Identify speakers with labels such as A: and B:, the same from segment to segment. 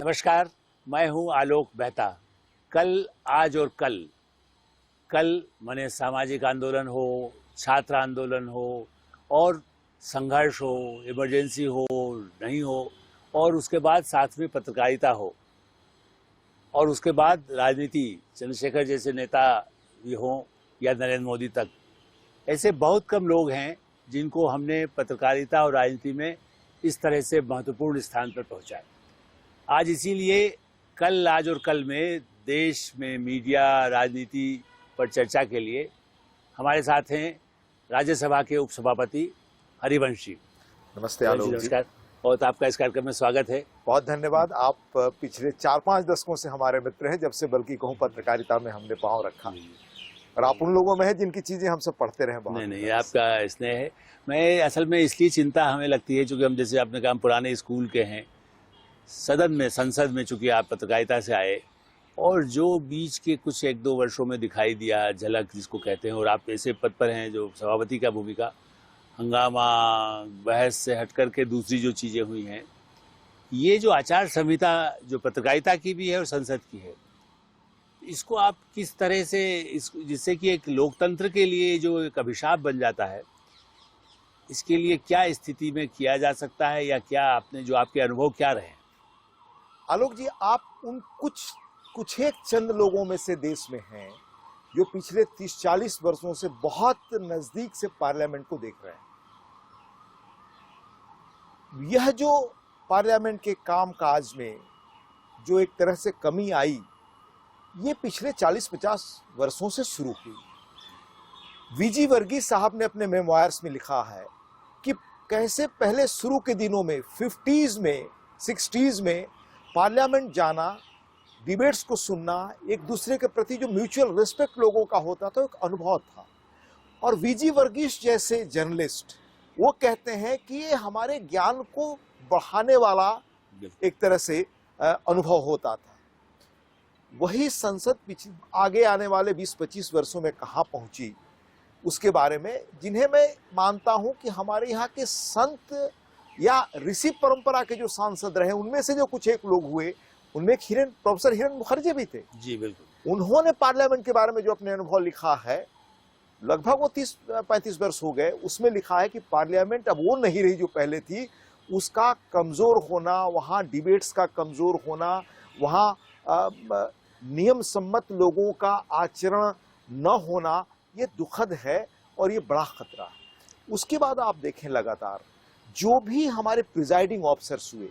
A: नमस्कार, मैं हूं आलोक मेहता। कल, आज और कल। कल माने सामाजिक आंदोलन हो, छात्र आंदोलन हो और संघर्ष हो, इमरजेंसी हो, नहीं हो, और उसके बाद साथ में पत्रकारिता हो, और उसके बाद राजनीति, चंद्रशेखर जैसे नेता भी हों या नरेंद्र मोदी तक। ऐसे बहुत कम लोग हैं जिनको हमने पत्रकारिता और राजनीति में इस तरह से महत्वपूर्ण स्थान पर पहुंचाया। आज इसीलिए कल, आज और कल में देश में मीडिया, राजनीति पर चर्चा के लिए हमारे साथ हैं राज्यसभा के उपसभापति हरिवंश जी।
B: नमस्ते आलोक जी।
A: नमस्कार, और आपका इस कार्यक्रम में स्वागत है।
B: बहुत धन्यवाद। आप पिछले 4-5 दशकों से हमारे मित्र हैं, जब से बल्कि कहूँ पत्रकारिता में हमने पांव रखा, और आप उन लोगों में हैं जिनकी चीजें हम सब पढ़ते रहे बहुत।
A: नहीं, आपका स्नेह है। मैं असल में इसलिए चिंता हमें लगती है क्योंकि हम, जैसे आपने कहा, पुराने स्कूल के हैं। सदन में, संसद में चूंकि आप पत्रकारिता से आए, और जो बीच के कुछ 1-2 वर्षों में दिखाई दिया, झलक जिसको कहते हैं, और आप ऐसे पद पर हैं जो सभापति का भूमिका, हंगामा, बहस से हट करके दूसरी जो चीज़ें हुई हैं, ये जो आचार संहिता जो पत्रकारिता की भी है और संसद की है, इसको आप किस तरह से, जिससे कि एक लोकतंत्र के लिए जो एक अभिशाप बन जाता है, इसके लिए क्या स्थिति में किया जा सकता है, या क्या आपने, जो आपके अनुभव क्या रहे?
B: आलोक जी, आप उन कुछ एक चंद लोगों में से देश में हैं जो पिछले 30-40 वर्षों से बहुत नजदीक से पार्लियामेंट को देख रहे हैं। यह जो पार्लियामेंट के कामकाज में जो एक तरह से कमी आई, ये पिछले 40-50 वर्षों से शुरू हुई। वीजी वर्गीस साहब ने अपने मेमोयर्स में लिखा है कि कैसे पहले शुरू के दिनों में 50s में, 60s में पार्लियामेंट जाना, डिबेट्स को सुनना, एक दूसरे के प्रति जो म्यूचुअल रिस्पेक्ट लोगों का होता था, एक अनुभव था। और वीजी वर्गीस जैसे जर्नलिस्ट वो कहते हैं कि ये हमारे ज्ञान को बढ़ाने वाला एक तरह से अनुभव होता था। वही संसद आगे आने वाले 20-25 वर्षों में कहाँ पहुंची, उसके बारे में, जिन्हें मैं मानता हूं कि हमारे यहाँ के संत या ऋषि परंपरा के जो सांसद रहे, उनमें से जो कुछ एक लोग हुए, उनमें प्रोफेसर हिरेन मुखर्जी भी थे।
A: जी बिल्कुल।
B: उन्होंने पार्लियामेंट के बारे में जो अपने अनुभव लिखा है, लगभग वो 30-35 वर्ष हो गए, उसमें लिखा है कि पार्लियामेंट अब वो नहीं रही जो पहले थी। उसका कमजोर होना, वहाँ डिबेट्स का कमजोर होना, वहाँ नियम सम्मत लोगों का आचरण न होना, ये दुखद है और ये बड़ा खतरा है। उसके बाद आप देखें, लगातार जो भी हमारे प्रिजाइडिंग ऑफिसर्स हुए,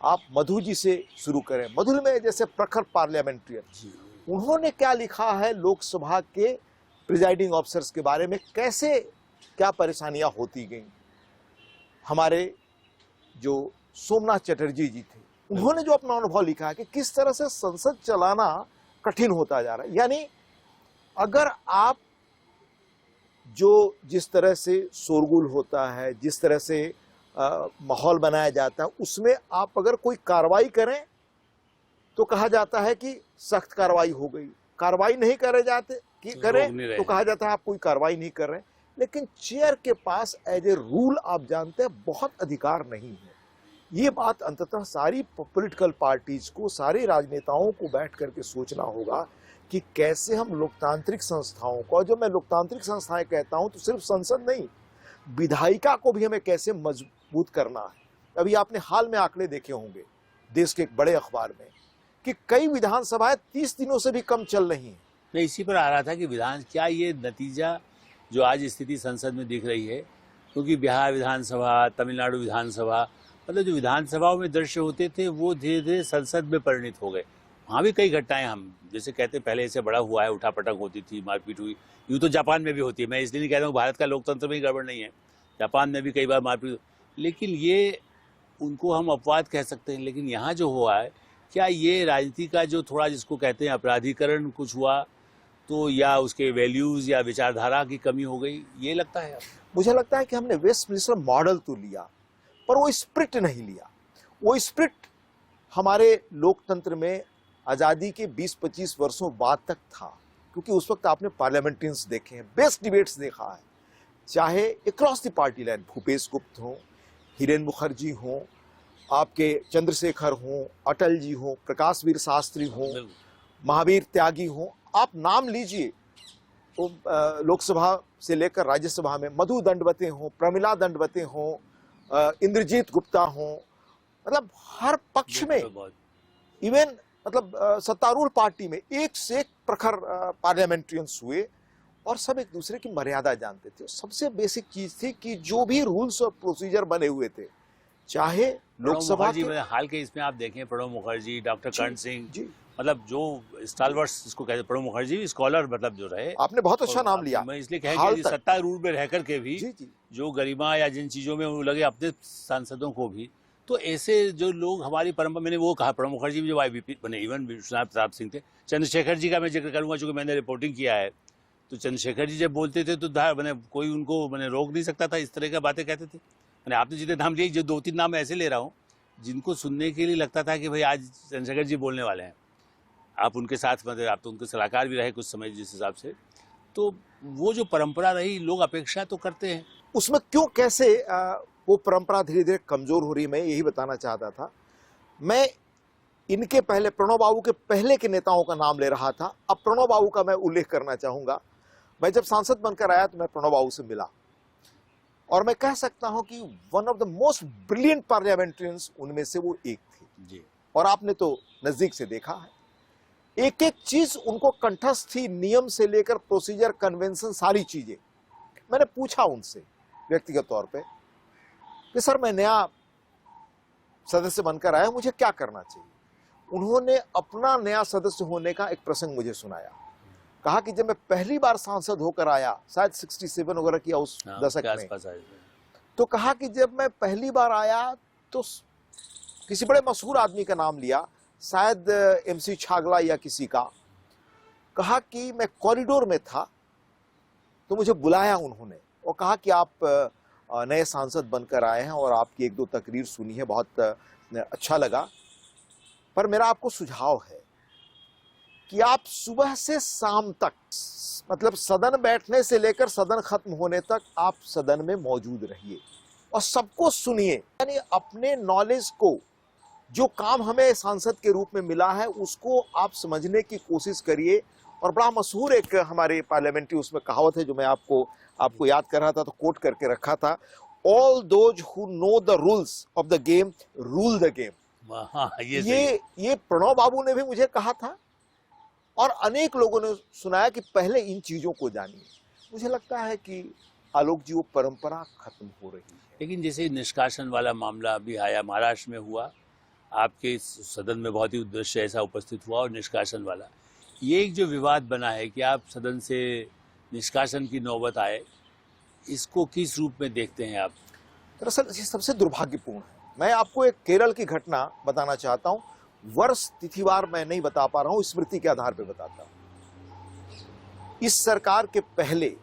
B: आप मधु जी से शुरू करें, मधुर में जैसे प्रखर पार्लियामेंट्रियन, उन्होंने क्या लिखा है लोकसभा के प्रिजाइडिंग ऑफिसर्स के बारे में, कैसे क्या परेशानियां होती गई। हमारे जो सोमनाथ चटर्जी जी थे, उन्होंने जो अपना अनुभव लिखा है कि किस तरह से संसद चलाना कठिन होता जा रहा है। यानी अगर आप जिस तरह से शोरगुल होता है, जिस तरह से माहौल बनाया जाता है, उसमें आप अगर कोई कार्रवाई करें तो कहा जाता है कि सख्त कार्रवाई हो गई, कार्रवाई नहीं करें तो कहा जाता है आप कोई कार्रवाई नहीं कर रहे। लेकिन चेयर के पास एज ए रूल, आप जानते हैं, बहुत अधिकार नहीं है। ये बात अंततः सारी पॉलिटिकल पार्टीज को, सारे राजनेताओं को बैठ करके सोचना होगा कि कैसे हम लोकतांत्रिक संस्थाओं को, जो मैं लोकतांत्रिक संस्थाएं कहता हूं तो सिर्फ संसद नहीं, विधायिका को भी हमें कैसे मजबूत करना है। अभी आपने हाल में आंकड़े देखे होंगे देश के एक बड़े अखबार में कि कई विधानसभाएं 30 दिनों से भी कम चल रही हैं।
A: मैं इसी पर आ रहा था कि क्या ये नतीजा जो आज स्थिति संसद में दिख रही है, क्योंकि बिहार विधानसभा, तमिलनाडु विधानसभा, मतलब जो विधानसभाओं में दृश्य होते थे वो धीरे धीरे संसद में परिणित हो गए। वहाँ भी कई घटनाएं, हम जैसे कहते पहले ऐसे बड़ा हुआ है, उठापटक होती थी, मारपीट हुई। यूँ तो जापान में भी होती है, मैं इसलिए नहीं कह रहा हूँ भारत का लोकतंत्र में ही गड़बड़ नहीं है, जापान में भी कई बार मारपीट, लेकिन ये उनको हम अपवाद कह सकते हैं। लेकिन यहाँ जो हुआ है, क्या ये राजनीति का जो थोड़ा, जिसको कहते हैं अपराधीकरण कुछ हुआ, तो या उसके वैल्यूज या विचारधारा की कमी हो गई, ये लगता है?
B: मुझे लगता है कि हमने वेस्टमिनिस्टर मॉडल तो लिया, पर वो स्पिरिट नहीं लिया। वो स्पिरिट हमारे लोकतंत्र में आज़ादी के 20-25 वर्षों बाद तक था, क्योंकि उस वक्त आपने पार्लियामेंटेरियंस देखे हैं, बेस्ट डिबेट्स देखा है, चाहे across the party line, Bhupesh गुप्त हों, हिरेन मुखर्जी हों, आपके चंद्रशेखर हों, अटल जी हों, प्रकाश वीर शास्त्री हों,
A: बिल्कुल।
B: महावीर त्यागी हों, आप नाम लीजिए। तो लोकसभा से लेकर राज्यसभा में मधु दंडवते हों, प्रमिला दंडवते हों, इंद्रजीत गुप्ता हों, मतलब हर पक्ष में,
A: बहुत
B: इवन मतलब सत्तारूढ़ पार्टी में एक से एक प्रखर पार्लियामेंट्रियंस हुए और सब एक दूसरे की मर्यादा जानते थे। सबसे बेसिक चीज थी कि जो भी रूल्स और प्रोसीजर बने हुए थे, चाहे लोकसभा
A: मुखर्जी
B: के,
A: हाल के इसमें आप देखें, प्रणब मुखर्जी, डॉक्टर
B: जी,
A: कर्ण सिंह,
B: जी,
A: मतलब जो स्टालवर्स इसको कहते हैं, प्रणब मुखर्जी स्कॉलर मतलब जो रहे,
B: आपने बहुत अच्छा
A: और
B: नाम लिया।
A: मैं इसलिए कह
B: हाल
A: कि
B: तक,
A: सत्तारूढ़ में रह करके भी
B: जी जी,
A: जो गरिमा या जिन चीजों में वो लगे अपने सांसदों को भी, तो ऐसे जो लोग हमारी परंपरा, मैंने वो कहा, प्रणब मुखर्जी भी जब IBP बने, इवन विश्वनाथ प्रताप सिंह थे, चंद्रशेखर जी का मैं जिक्र करूंगा चूंकि मैंने रिपोर्टिंग किया है, तो चंद्रशेखर जी जब बोलते थे तो मैंने कोई उनको मैंने रोक नहीं सकता था, इस तरह की बातें कहते थे। मैंने आपने जितने नाम लिए, जो 2-3 नाम ऐसे ले रहा हूँ जिनको सुनने के लिए लगता था कि भाई आज चंद्रशेखर जी बोलने वाले हैं, आप उनके साथ, मतलब आप तो उनके सलाहकार भी रहे कुछ समय जिस हिसाब से, तो वो जो परंपरा रही, लोग अपेक्षा तो करते हैं।
B: उसमें क्यों कैसे वो परंपरा धीरे धीरे कमजोर हो रही है, मैं यही बताना चाहता था। मैं इनके पहले, प्रणब बाबू के पहले के नेताओं का नाम ले रहा था, अब प्रणब बाबू का मैं उल्लेख करना चाहूंगा। मैं जब सांसद बनकर आया तो मैं प्रणब बाबू से मिला और मैं कह सकता हूं कि one of the most brilliant parliamentarians उनमें से वो एक थे।
A: जी,
B: और आपने तो नजदीक से देखा है, एक एक चीज उनको कंठस्थ थी, नियम से लेकर प्रोसीजर, कन्वेंशन, सारी चीजें। मैंने पूछा उनसे व्यक्तिगत तौर पे कि सर मैं नया सदस्य बनकर आया, मुझे क्या करना चाहिए। उन्होंने अपना नया सदस्य होने का एक प्रसंग मुझे सुनाया। कहा कि जब मैं पहली बार सांसद होकर आया, शायद 67 वगैरह किया उस दशक में, तो कहा कि जब मैं पहली बार आया तो किसी बड़े मशहूर आदमी का नाम लिया, शायद MC छागला या किसी का। कहा कि मैं कॉरिडोर में था तो मुझे बुलाया उन्होंने और कहा कि आप नए सांसद बनकर आए हैं और आपकी 1-2 तकरीर सुनी है, बहुत अच्छा लगा, पर मेरा आपको सुझाव है कि आप सुबह से शाम तक, मतलब सदन बैठने से लेकर सदन खत्म होने तक आप सदन में मौजूद रहिए और सबको सुनिए। यानी अपने नॉलेज को, जो काम हमें सांसद के रूप में मिला है, उसको आप समझने की कोशिश करिए। और बड़ा मशहूर एक हमारे पार्लियामेंट्री उसमें कहावत है जो मैं आपको याद कर रहा था, तो कोट करके रखा था, all those who know the rules of the game rule the game. ये प्रणब बाबू ने भी मुझे कहा था और अनेक लोगों ने सुनाया कि पहले इन चीजों को जानिए। मुझे लगता है कि आलोक जी वो परंपरा खत्म हो रही है।
A: लेकिन जैसे निष्कासन वाला मामला अभी आया, महाराष्ट्र में हुआ, आपके सदन में बहुत ही उद्देश्य ऐसा उपस्थित हुआ, और निष्कासन वाला, ये एक जो विवाद बना है कि आप सदन से निष्कासन की नौबत आए, इसको किस रूप में देखते हैं आप?
B: दरअसल ये सबसे दुर्भाग्यपूर्ण है। मैं आपको एक केरल की घटना बताना चाहता हूं, वर्ष तिथिवार मैं नहीं बता पा रहा हूं, स्मृति के आधार पर बताता हूं। इस सरकार के पहले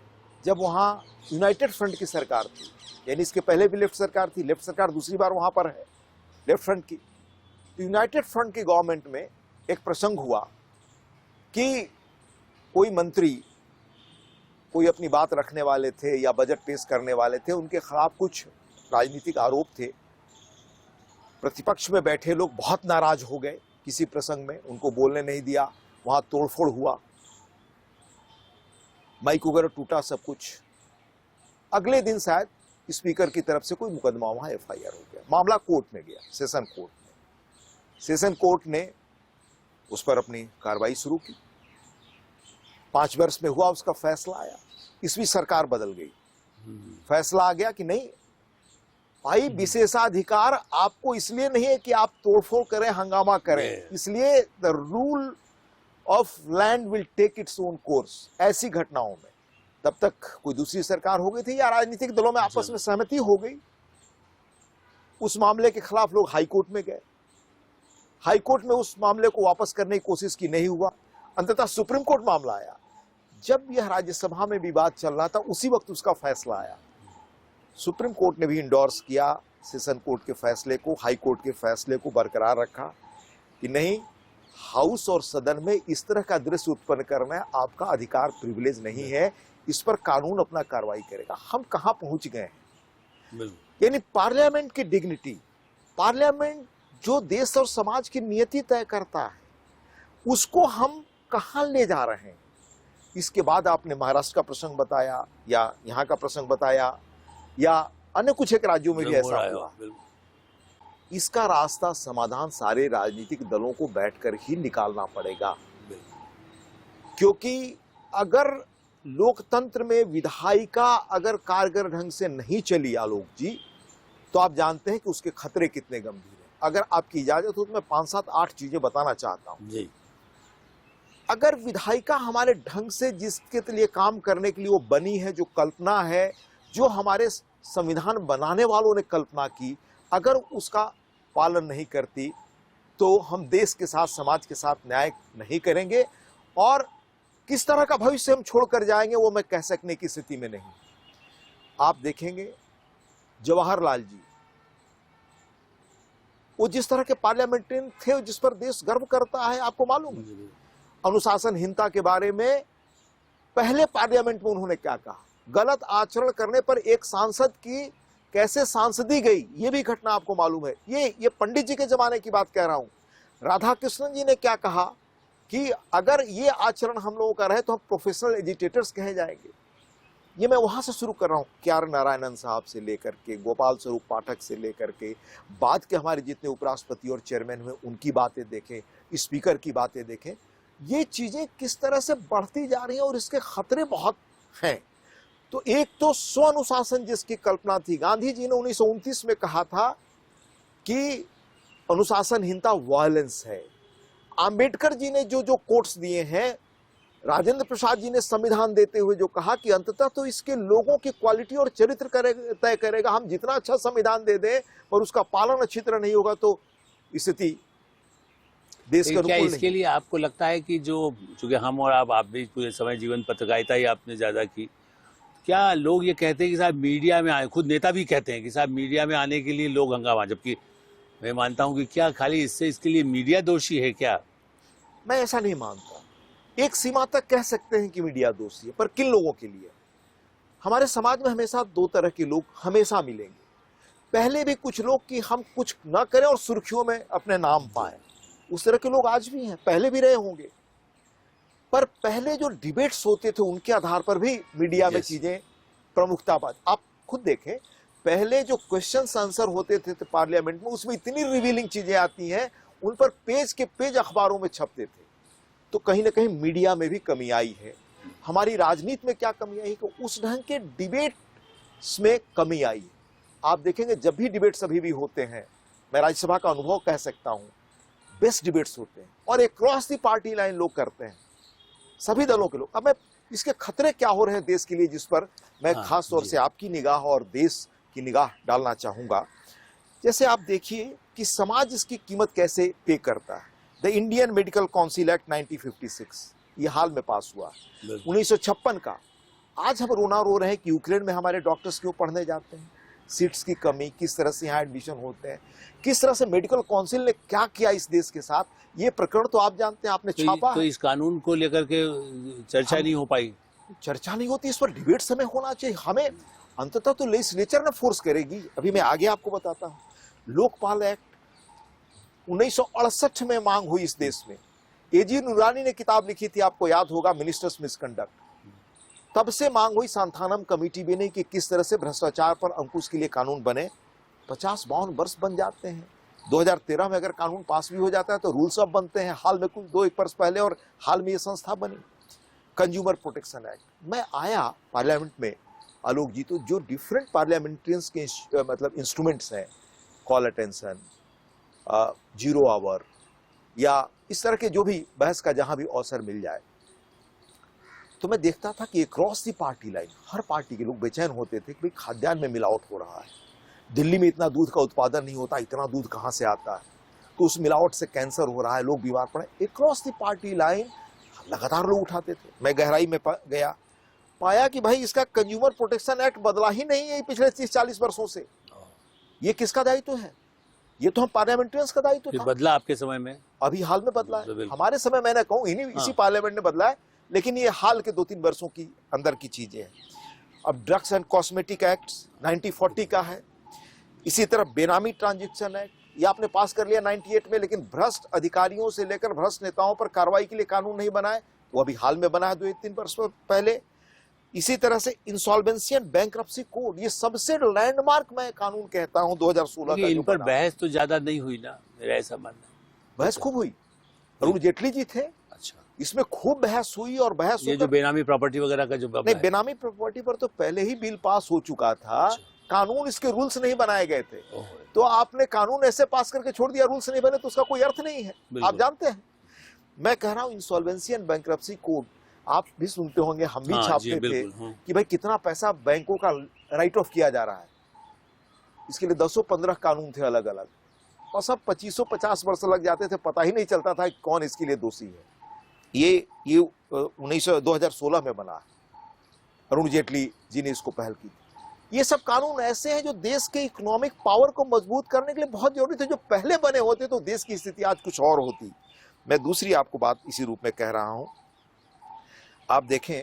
B: जब वहां यूनाइटेड फ्रंट की सरकार थी, यानी इसके पहले भी लेफ्ट सरकार थी, लेफ्ट सरकार दूसरी बार वहां पर है लेफ्ट फ्रंट की, तो यूनाइटेड फ्रंट की गवर्नमेंट में एक प्रसंग हुआ कि कोई मंत्री, कोई अपनी बात रखने वाले थे या बजट पेश करने वाले थे, उनके खिलाफ कुछ राजनीतिक आरोप थे। प्रतिपक्ष में बैठे लोग बहुत नाराज हो गए किसी प्रसंग में, उनको बोलने नहीं दिया, वहां तोड़फोड़ हुआ, माइक वगैरह टूटा, सब कुछ। अगले दिन शायद स्पीकर की तरफ से कोई मुकदमा वहां FIR हो गया, मामला कोर्ट में गया, सेशन कोर्ट में। सेशन कोर्ट ने उस पर अपनी कार्रवाई शुरू की। 5 वर्ष में हुआ, उसका फैसला आया, इसवी सरकार बदल गई, फैसला आ गया कि नहीं भाई, विशेषाधिकार आपको इसलिए नहीं है कि आप तोड़फोड़ करें, हंगामा करें, इसलिए the rule of land will take its own course. ऐसी घटनाओं में तब तक कोई दूसरी सरकार हो गई थी या राजनीतिक दलों में आपस में सहमति हो गई। उस मामले के खिलाफ लोग हाई कोर्ट में गए, हाई कोर्ट में उस मामले को वापस करने की कोशिश की, नहीं हुआ, अंततः सुप्रीम कोर्ट मामला आया। जब यह राज्यसभा में विवाद चल रहा था, उसी वक्त उसका फैसला आया। सुप्रीम कोर्ट ने भी इंडोर्स किया सेशन कोर्ट के फैसले को, हाई कोर्ट के फैसले को बरकरार रखा कि नहीं, हाउस और सदन में इस तरह का दृश्य उत्पन्न करना आपका अधिकार, प्रिविलेज नहीं है, इस पर कानून अपना कार्रवाई करेगा। हम कहां पहुंच गए हैं? यानी पार्लियामेंट की डिग्निटी, पार्लियामेंट जो देश और समाज की नियति तय करता है, उसको हम कहाँ ले जा रहे हैं। इसके बाद आपने महाराष्ट्र का प्रसंग बताया या यहाँ का प्रसंग बताया या अन्य कुछ एक राज्यों में भी ऐसा हुआ। इसका रास्ता समाधान सारे राजनीतिक दलों को बैठकर ही निकालना पड़ेगा, क्योंकि अगर लोकतंत्र में विधायिका अगर कारगर ढंग से नहीं चली आलोक जी, तो आप जानते हैं कि उसके खतरे कितने गंभीर हैं। अगर आपकी इजाजत हो तो मैं 5, 7, 8 चीजें बताना चाहता हूं जी। अगर विधायिका हमारे ढंग से जिसके लिए काम करने के लिए वो बनी है, जो कल्पना है, जो हमारे संविधान बनाने वालों ने कल्पना की, अगर उसका पालन नहीं करती तो हम देश के साथ, समाज के साथ न्याय नहीं करेंगे और किस तरह का भविष्य हम छोड़कर जाएंगे वो मैं कह सकने की स्थिति में नहीं। आप देखेंगे जवाहरलाल जी, वो जिस तरह के पार्लियामेंटेरियन थे जिस पर देश गर्व करता है, आपको मालूम है अनुशासनहीनता के बारे में पहले पार्लियामेंट में उन्होंने क्या कहा, गलत आचरण करने पर एक सांसद की कैसे सांसदी गई, ये भी घटना आपको मालूम है। ये पंडित जी के जमाने की बात कह रहा हूं। राधाकृष्णन जी ने क्या कहा कि अगर ये आचरण हम लोगों का रहे तो हम प्रोफेशनल एजिटेटर्स कहे जाएंगे। ये मैं वहां से शुरू कर रहा हूं, के.आर. नारायणन साहब से लेकर के गोपाल स्वरूप पाठक से लेकर के बाद के हमारे जितने उपराष्ट्रपति और चेयरमैन हुए उनकी बातें देखें, स्पीकर की बातें देखें, ये चीजें किस तरह से बढ़ती जा रही हैं और इसके खतरे बहुत हैं। तो एक तो स्व अनुशासन जिसकी कल्पना थी, गांधी जी ने 1929 में कहा था कि अनुशासनहीनता वायलेंस है। अंबेडकर जी ने जो कोट्स दिए हैं, राजेंद्र प्रसाद जी ने संविधान देते हुए जो कहा कि अंततः तो इसके लोगों की क्वालिटी और चरित्र तय करेगा। हम जितना अच्छा संविधान दे दें और उसका पालन अच्छी तरह नहीं होगा तो स्थिति देश का
A: क्या इसके लिए आपको लगता है कि जो चूंकि हम और आप भी पूरे समय जीवन पत्रकारिता ही आपने ज्यादा की, क्या लोग ये कहते हैं कि साहब मीडिया में आए, खुद नेता भी कहते हैं कि साहब मीडिया में आने के लिए लोग हंगामा, जबकि मैं मानता हूं कि क्या खाली इसके लिए मीडिया दोषी है क्या?
B: मैं ऐसा नहीं मानता। एक सीमा तक कह सकते हैं कि मीडिया दोषी है, पर किन लोगों के लिए? हमारे समाज में हमेशा दो तरह के लोग हमेशा मिलेंगे। पहले भी कुछ लोग कि हम कुछ ना करें और सुर्खियों में अपने नाम पाए, उस तरह के लोग आज भी हैं, पहले भी रहे होंगे। पर पहले जो डिबेट्स होते थे उनके आधार पर भी मीडिया में चीजें प्रमुखता पाती। आप खुद देखें, पहले जो क्वेश्चन आंसर होते थे पार्लियामेंट में, उसमें इतनी रिवीलिंग चीजें आती हैं, उन पर पेज के पेज अखबारों में छपते थे। तो कहीं ना कहीं मीडिया में भी कमी आई है। हमारी राजनीति में क्या कमी आई कि उस ढंग के डिबेट्स में कमी आई है। आप देखेंगे जब भी डिबेट्स अभी भी होते हैं, मैं राज्यसभा का अनुभव कह सकता हूं, बेस्ट डिबेट्स होते हैं और एक क्रॉस द पार्टी लाइन लोग करते हैं, सभी दलों के लोग। अब मैं इसके खतरे क्या हो रहे हैं देश के लिए, जिस पर मैं खास तौर से आपकी निगाह और देश की निगाह डालना चाहूंगा। जैसे आप देखिए कि समाज इसकी कीमत कैसे पे करता है। The Indian medical council act 1956 ये हाल में पास हुआ, 1956 का। आज हम रोना रो रहे हैं कि यूक्रेन में हमारे डॉक्टर्स क्यों पढ़ने जाते हैं, सीट्स की कमी, किस तरह से यहाँ एडमिशन होते हैं, किस तरह से मेडिकल काउंसिल ने क्या किया इस देश के साथ, ये प्रकरण तो आप जानते हैं, आपने छापा।
A: तो इस कानून को लेकर के चर्चा नहीं हो पाई,
B: चर्चा नहीं होती, इस पर डिबेट्स हमें होना चाहिए। हमें अंततः तो लेजिस्लेचर ने फोर्स करेगी। अभी मैं आगे आपको बताता हूँ, लोकपाल एक्ट 1968 में मांग हुई इस देश में। एजी नूरानी ने किताब लिखी थी, आपको याद होगा, मिनिस्टर्स मिसकंडक्ट। तब से मांग हुई सांथानम कमेटी भी नहीं कि किस तरह से भ्रष्टाचार पर अंकुश के लिए कानून बने। 50-52 वर्ष बन जाते हैं। 2013 में अगर कानून पास भी हो जाता है तो रूल्स अब बनते हैं। हाल में कुछ 2-1 वर्ष पहले और हाल में ये संस्था बनी, कंज्यूमर प्रोटेक्शन एक्ट। मैं आया पार्लियामेंट में आलोक जी, तो जो डिफरेंट पार्लियामेंट्रियंस के मतलब इंस्ट्रूमेंट्स हैं, कॉल अटेंशन, 0 आवर या इस तरह के जो भी बहस का जहां भी अवसर मिल जाए, तो मैं देखता था कि क्रॉस दी पार्टी लाइन हर पार्टी के लोग बेचैन होते थे कि भाई खाद्यान्न में मिलावट हो रहा है, दिल्ली में इतना दूध का उत्पादन नहीं होता, इतना दूध कहाँ से आता है, तो उस मिलावट से कैंसर हो रहा है, लोग बीमार पड़े। क्रॉस दी पार्टी लाइन लगातार लोग उठाते थे। मैं गहराई में गया, पाया कि भाई इसका कंज्यूमर प्रोटेक्शन एक्ट बदला ही नहीं है पिछले 30-40 वर्षों से। ये किसका दायित्व है? ये तो हम पार्लियामेंट्रियंस का दायित्व था।
A: बदला आपके समय में?
B: अभी हाल में बदला है। हमारे समय मैं ना कहूँ, इसी पार्लियामेंट ने बदला है, लेकिन ये हाल के 2-3 वर्षों की अंदर की चीजें हैं। अब ड्रग्स एंड कॉस्मेटिक एक्ट 1940 का है। इसी तरह बेनामी ट्रांजैक्शन एक्ट, ये आपने पास कर लिया 98 में, लेकिन भ्रष्ट अधिकारियों से लेकर भ्रष्ट नेताओं पर कार्रवाई के लिए कानून नहीं बनाए, वो अभी हाल में बना है 2-3 वर्ष पहले। इसी तरह से इंसॉल्वेंसी एंड बैंक्रप्सी कोड, ये सबसे लैंडमार्क मैं कानून कहता हूं 2016 का।
A: इन पर बहस तो ज्यादा नहीं हुई ना, मेरा ऐसा मानना है।
B: बहस खूब हुई, अरुण जेटली जी थे,
A: अच्छा,
B: इसमें खूब बहस हुई। और बहस
A: ये जो बेनामी प्रॉपर्टी वगैरह का जो
B: नहीं, बेनामी प्रॉपर्टी पर तो पहले ही बिल पास हो चुका था।
A: अच्छा।
B: कानून, इसके रूल्स नहीं बनाए गए थे, तो आपने कानून ऐसे पास करके छोड़ दिया, रूल्स नहीं बने तो उसका कोई अर्थ नहीं है, आप जानते हैं। मैं कह रहा हूं इंसॉल्वेंसी एंड बैंक्रप्सी कोड आप भी सुनते होंगे, हम भी छापते थे कि भाई कितना पैसा बैंकों का राइट ऑफ किया जा रहा है। इसके लिए 10-15 कानून थे अलग अलग, और सब 25-50 वर्ष लग जाते थे, पता ही नहीं चलता था कि कौन इसके लिए दोषी है। ये 2016 में बना है, अरुण जेटली जी ने इसको पहल की। ये सब कानून ऐसे हैं जो देश के इकोनॉमिक पावर को मजबूत करने के लिए बहुत जरूरी थे। जो पहले बने होते तो देश की स्थिति आज कुछ और होती। मैं दूसरी आपको बात इसी रूप में कह रहा हूं, आप देखें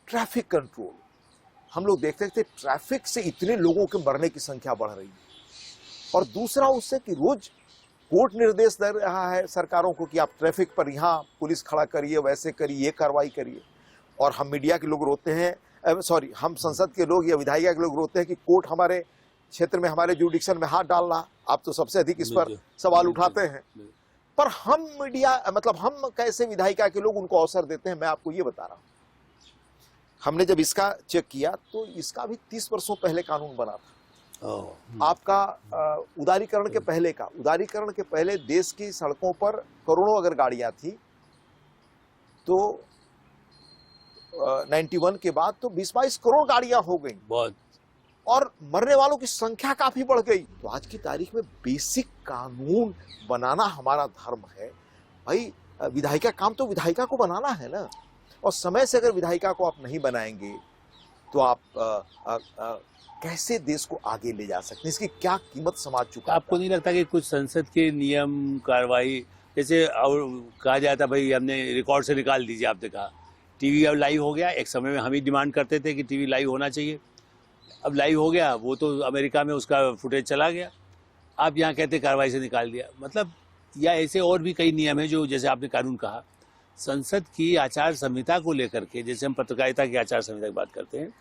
B: ट्रैफिक कंट्रोल, हम लोग देखते थे ट्रैफिक से इतने लोगों के मरने की संख्या बढ़ रही है, और दूसरा उससे कि रोज कोर्ट निर्देश दे रहा है सरकारों को कि आप ट्रैफिक पर यहाँ पुलिस खड़ा करिए, वैसे करिए, ये कार्रवाई करिए, और हम मीडिया के लोग रोते हैं, हम संसद के लोग या विधायिका के लोग रोते हैं कि कोर्ट हमारे क्षेत्र में, हमारे जुडिक्शन में हाथ डाल रहा। आप तो सबसे अधिक इस पर सवाल उठाते हैं, पर हम मीडिया, मतलब हम कैसे विधायिका के लोग उनको अवसर देते हैं, मैं आपको ये बता रहा हूं। हमने जब इसका चेक किया तो इसका भी 30 वर्षों पहले कानून बना था। आपका उदारीकरण के पहले का, उदारीकरण के पहले देश की सड़कों पर करोड़ों अगर गाड़ियां थी, तो 91 के बाद तो 20-22 करोड़ गाड़ियां हो गई बहुत, और मरने वालों की संख्या काफी बढ़ गई। तो आज की तारीख में बेसिक कानून बनाना हमारा धर्म है भाई। विधायिका काम तो विधायिका को बनाना है ना, और समय से अगर विधायिका को आप नहीं बनाएंगे तो आप कैसे देश को आगे ले जा सकते हैं? इसकी क्या कीमत समाज चुका।
A: आपको नहीं लगता कि कुछ संसद के नियम कार्रवाई, जैसे और कहा जाता भाई हमने रिकॉर्ड से निकाल दीजिए, आपने कहा टीवी अब लाइव हो गया, एक समय में हम ही डिमांड करते थे कि टीवी लाइव होना चाहिए, अब लाइव हो गया, वो तो अमेरिका में उसका फुटेज चला गया, आप यहाँ कहते कार्रवाई से निकाल दिया। मतलब या ऐसे और भी कई नियम हैं जो, जैसे आपने कानून कहा, संसद की आचार संहिता को लेकर के, जैसे हम पत्रकारिता की आचार संहिता की बात करते हैं,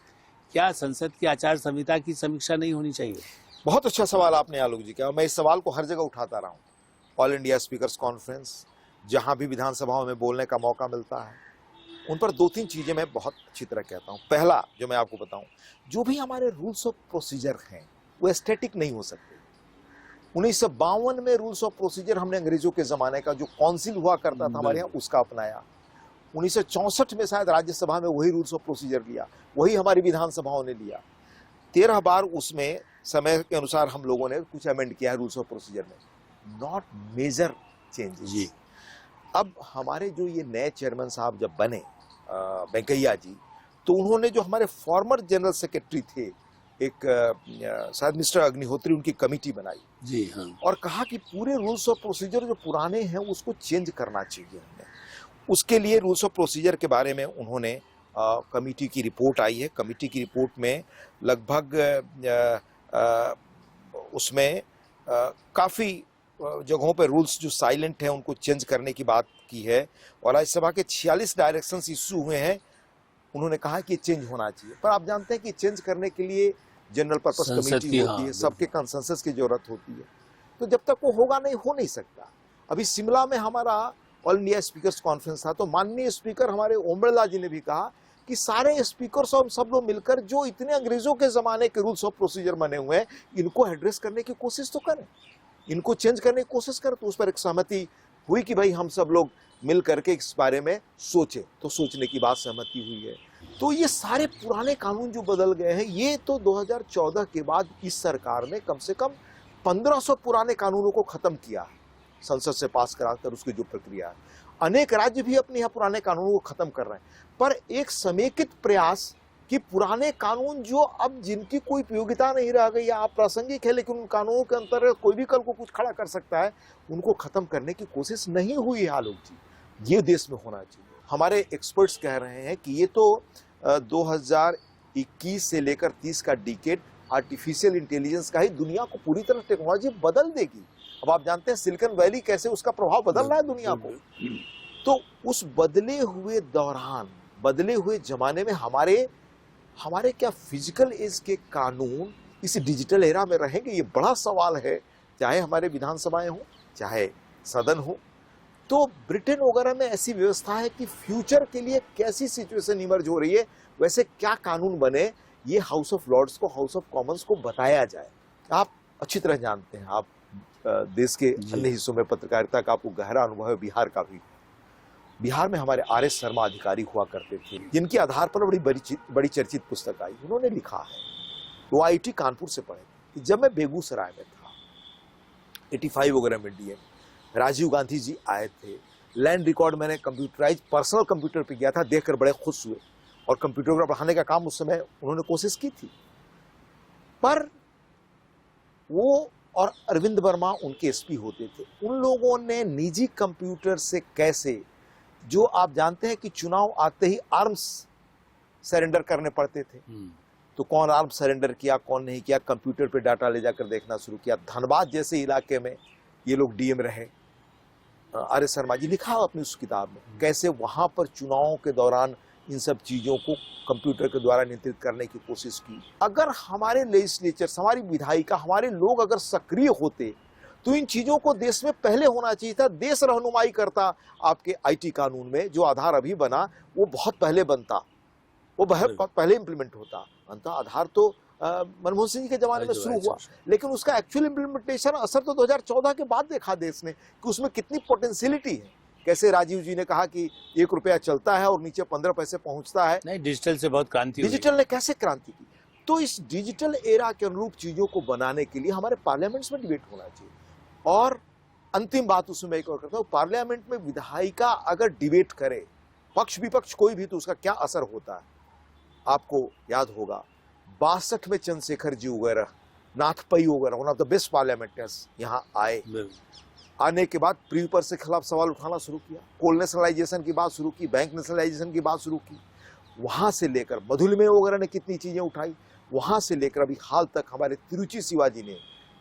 A: क्या संसद की आचार संहिता की समीक्षा नहीं होनी चाहिए?
B: बहुत अच्छा सवाल आपने आलोक जी किया, मैं इस सवाल को हर जगह उठाता रहा हूँ। ऑल इंडिया स्पीकर्स कॉन्फ्रेंस, जहाँ भी विधानसभाओं में बोलने का मौका मिलता है, उन पर 2-3 चीजें मैं बहुत अच्छी तरह कहता हूँ। पहला जो मैं आपको बताऊं, जो भी हमारे रूल्स ऑफ प्रोसीजर हैं वो स्टैटिक नहीं हो सकते। 1952 में रूल्स ऑफ प्रोसीजर हमने अंग्रेजों के जमाने का जो काउंसिल हुआ करता था हमारे यहाँ, उसका अपनाया। 1964 में शायद राज्यसभा में वही रूल्स ऑफ प्रोसीजर लिया, वही हमारी विधानसभाओं ने लिया। 13 बार उसमें समय के अनुसार हम लोगों ने कुछ अमेंड किया है रूल्स ऑफ प्रोसीजर में, नॉट मेजर चेंजेस। अब हमारे जो ये नए चेयरमैन साहब जब बने वेंकैया जी, तो उन्होंने जो हमारे फॉर्मर जनरल सेक्रेटरी थे, एक शायद मिस्टर अग्निहोत्री, उनकी कमेटी बनाई
A: जी हाँ,
B: और कहा कि पूरे रूल्स ऑफ प्रोसीजर जो पुराने हैं उसको चेंज करना चाहिए हमें। उसके लिए रूल्स ऑफ प्रोसीजर के बारे में उन्होंने कमेटी की रिपोर्ट आई है। कमेटी की रिपोर्ट में लगभग उसमें काफ़ी जगहों पर रूल्स जो साइलेंट हैं उनको चेंज करने की बात की है, और राज्यसभा के 46 डायरेक्शंस इश्यू हुए हैं। उन्होंने कहा कि चेंज होना चाहिए, पर आप जानते हैं कि चेंज करने के लिए जनरल पर्पस कमेटी होती है, सबके कंसेंसस की जरूरत होती है, तो जब तक वो होगा नहीं, हो नहीं सकता। अभी शिमला में हमारा ऑल इंडिया स्पीकर्स कॉन्फ्रेंस था, तो माननीय स्पीकर हमारे ओम बिरला जी ने भी कहा कि सारे स्पीकर्स और सब लोग मिलकर जो इतने अंग्रेजों के जमाने के रूल्स ऑफ प्रोसीजर बने हुए हैं, इनको एड्रेस करने की कोशिश तो करें, इनको चेंज करने की कोशिश करें। तो उस पर एक सहमति हुई कि भाई हम सब लोग मिल करके इस बारे में सोचे, तो सोचने की बात सहमति हुई है। तो ये सारे पुराने कानून जो बदल गए हैं, ये तो 2014 के बाद इस सरकार ने कम से कम 1500 पुराने कानूनों को खत्म किया, संसद से पास कराकर उसकी जो प्रक्रिया है। अनेक राज्य भी अपने यहाँ पुराने कानूनों को खत्म कर रहे हैं, पर एक समेकित प्रयास कि पुराने कानून जो अब जिनकी कोई उपयोगिता नहीं रह गई या अप्रासंगिक है, लेकिन उन कानूनों के अंतर्गत कोई भी कल को कुछ खड़ा कर सकता है, उनको खत्म करने की कोशिश नहीं हुई है आलोक जी। ये देश में होना चाहिए। हमारे एक्सपर्ट्स कह रहे हैं कि ये तो 2021 से लेकर 30 का डिकेड आर्टिफिशियल इंटेलिजेंस का ही दुनिया को पूरी तरह टेक्नोलॉजी बदल देगी। अब आप जानते हैं सिलिकॉन वैली कैसे उसका प्रभाव बदल रहा है दुनिया को। तो उस बदले हुए दौरान, बदले हुए जमाने में हमारे क्या फिजिकल एज के कानून इस डिजिटल एरा में रहेंगे, ये बड़ा सवाल है। चाहे हमारे विधानसभाएं हो, चाहे सदन हो। तो ब्रिटेन वगैरह में ऐसी व्यवस्था है कि फ्यूचर के लिए कैसी सिचुएशन इमर्ज हो रही है, वैसे क्या कानून बने, ये हाउस ऑफ लॉर्ड्स को, हाउस ऑफ कॉमन्स को बताया जाए। आप अच्छी तरह जानते हैं, आप देश के अन्य हिस्सों में पत्रकारिता का आपको गहरा अनुभव है, बिहार का भी। बिहार में हमारे RS शर्मा अधिकारी हुआ करते थे, जिनके आधार पर बड़ी चर्चित पुस्तक आई। उन्होंने लिखा है, वो IIT कानपुर से पढ़े कि जब मैं बेगूसराय में था 85 वगैरह में DM, राजीव गांधी जी आए थे। लैंड रिकॉर्ड मैंने कंप्यूटराइज पर्सनल कंप्यूटर पे गया था, देखकर बड़े खुश हुए। और कंप्यूटर को बढ़ाने का काम उस समय उन्होंने कोशिश की थी। पर वो और अरविंद वर्मा उनके SP होते थे। उन लोगों ने निजी कंप्यूटर से कैसे, जो आप जानते हैं कि चुनाव आते ही आर्म्स सरेंडर करने पड़ते थे, तो कौन आर्म्स सरेंडर किया, कौन नहीं किया, कंप्यूटर पे डाटा ले जाकर देखना शुरू किया। धनबाद जैसे इलाके में ये लोग DM रहे। RS शर्मा जी लिखा अपनी उस किताब में कैसे वहां पर चुनावों के दौरान इन सब चीजों को कंप्यूटर के द्वारा नियंत्रित करने की कोशिश की। अगर हमारे लेजिस्लेचर, हमारी विधायिका, हमारे लोग अगर सक्रिय होते तो इन चीजों को देश में पहले होना चाहिए था। देश रहनुमाई करता आपके IT कानून में, जो आधार अभी बना वो बहुत पहले बनता, वो पहले इंप्लीमेंट होता। अंततः आधार तो मनमोहन सिंह जी के जमाने में शुरू हुआ, लेकिन उसका एक्चुअल इंप्लीमेंटेशन असर तो 2014 के बाद देखा देश ने कि उसमें कितनी पोटेंशियलिटी है। कैसे राजीव जी ने कहा कि 1 रुपया चलता है और नीचे 15 पैसे पहुंचता है।
A: नहीं, डिजिटल से बहुत क्रांति हुई।
B: डिजिटल ने कैसे क्रांति की। तो इस डिजिटल एरा के अनुरूप चीजों को बनाने के लिए हमारे पार्लियामेंट्स में डिबेट होना चाहिए। और अंतिम बात उसमें मैं एक और करता हूँ, पार्लियामेंट में विधायिका अगर डिबेट करे, पक्ष विपक्ष कोई भी, तो उसका क्या असर होता है। आपको याद होगा 62 में चंद्रशेखर जी वगैरह, नाथपई वगैरह, वन ऑफ द बेस्ट पार्लियामेंटर्स यहाँ आए। आने के बाद प्री पेपर से खिलाफ सवाल उठाना शुरू किया, कोल नेशनलाइजेशन की बात शुरू की, बैंक नेशनलाइजेशन की बात शुरू की। वहां से लेकर मधुलिमे वगैरह ने कितनी चीजें उठाई, वहां से लेकर अभी हाल तक हमारे तिरुचि शिवाजी ने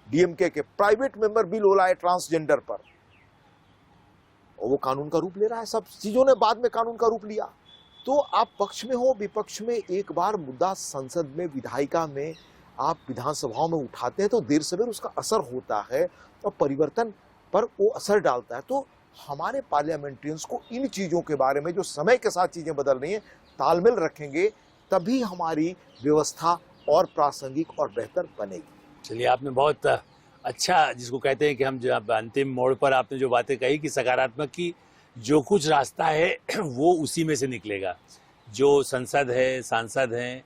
B: DMK के प्राइवेट मेंबर बिल लाए ट्रांसजेंडर पर, और वो कानून का रूप ले रहा है। सब चीजों ने बाद में कानून का रूप लिया। तो आप पक्ष में हो, विपक्ष में, एक बार मुद्दा संसद में, विधायिका में, आप विधानसभाओं में उठाते हैं तो देर सवेर उसका असर होता है और परिवर्तन पर वो असर डालता है। तो हमारे पार्लियामेंट्रियंस को इन चीजों के बारे में, जो समय के साथ चीजें बदल रही हैं, तालमेल रखेंगे, तभी हमारी व्यवस्था और प्रासंगिक और बेहतर बनेगी।
A: चलिए, आपने बहुत अच्छा, जिसको कहते हैं कि हम जब अंतिम मोड़ पर आपने जो बातें कही कि सकारात्मक की, जो कुछ रास्ता है वो उसी में से निकलेगा। जो संसद है, सांसद हैं,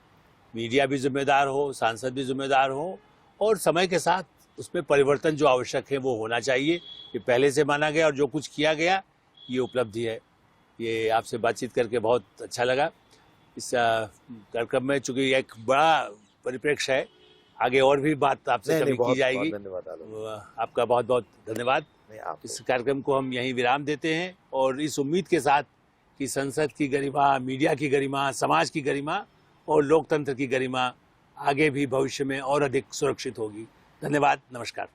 A: मीडिया भी जिम्मेदार हो, सांसद भी जिम्मेदार हो, और समय के साथ उसमें परिवर्तन जो आवश्यक है वो होना चाहिए। ये पहले से माना गया और जो कुछ किया गया ये उपलब्धि है। ये आपसे बातचीत करके बहुत अच्छा लगा। इस कार्यक्रम में चूँकि एक बड़ा परिप्रेक्ष्य है, आगे और भी बात आपसे कभी की जाएगी। आपका बहुत बहुत धन्यवाद। इस कार्यक्रम को हम यहीं विराम देते हैं और इस उम्मीद के साथ कि संसद की गरिमा, मीडिया की गरिमा, समाज की गरिमा और लोकतंत्र की गरिमा आगे भी भविष्य में और अधिक सुरक्षित होगी। धन्यवाद, नमस्कार।